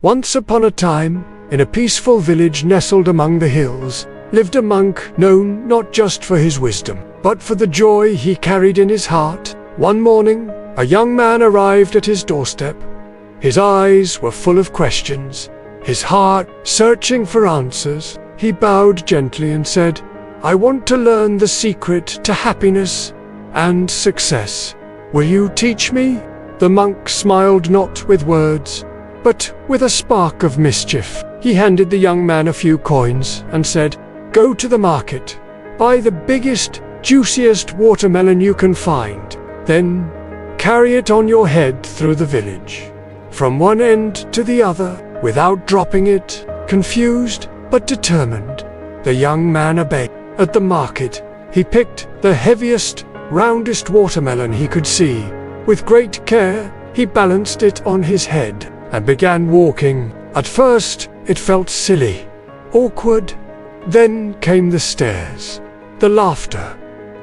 Once upon a time, in a peaceful village nestled among the hills, lived a monk known not just for his wisdom, but for the joy he carried in his heart. One morning, a young man arrived at his doorstep. His eyes were full of questions, his heart searching for answers. He bowed gently and said, "I want to learn the secret to happiness and success. Will you teach me?" The monk smiled not with words, but with a spark of mischief. He handed the young man a few coins and said, "Go to the market, buy the biggest, juiciest watermelon you can find. Then carry it on your head through the village, from one end to the other, without dropping it." Confused but determined, the young man obeyed. At the market, he picked the heaviest, roundest watermelon he could see. With great care, he balanced it on his head and began walking. At first, it felt silly, awkward. Then came the stares, the laughter.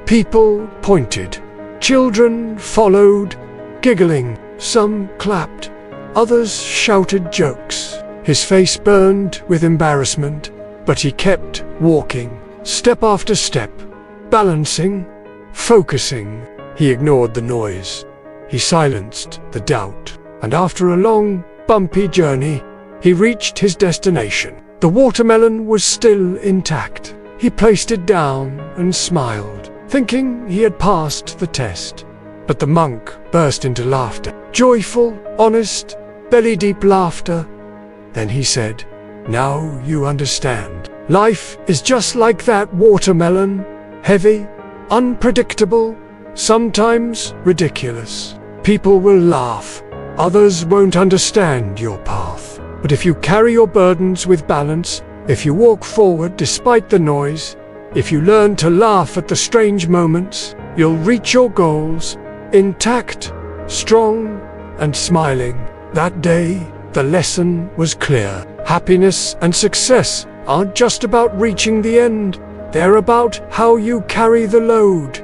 People pointed. Children followed, giggling. Some clapped. Others shouted jokes. His face burned with embarrassment, but he kept walking, step after step, balancing, focusing. He ignored the noise. He silenced the doubt. And after a long, bumpy journey, he reached his destination. The watermelon was still intact. He placed it down and smiled, thinking he had passed the test. But the monk burst into laughter. Joyful, honest, belly-deep laughter. Then he said, "Now you understand. Life is just like that watermelon, heavy, unpredictable, sometimes ridiculous. People will laugh. Others won't understand your path. But if you carry your burdens with balance, if you walk forward despite the noise, if you learn to laugh at the strange moments, you'll reach your goals, intact, strong, and smiling." That day, the lesson was clear. Happiness and success aren't just about reaching the end. They're about how you carry the load.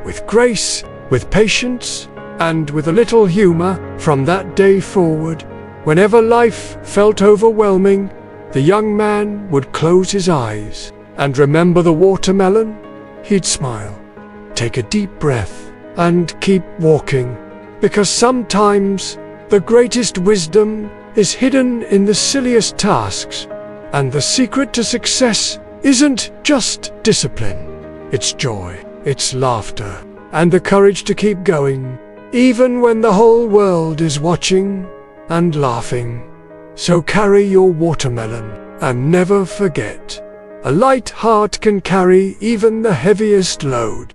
With grace, with patience, and with a little humor. From that day forward, whenever life felt overwhelming, the young man would close his eyes and remember the watermelon. He'd smile, take a deep breath, and keep walking. Because sometimes the greatest wisdom is hidden in the silliest tasks, and the secret to success isn't just discipline. It's joy, it's laughter, and the courage to keep going, even when the whole world is watching and laughing. So carry your watermelon, and never forget, a light heart can carry even the heaviest load.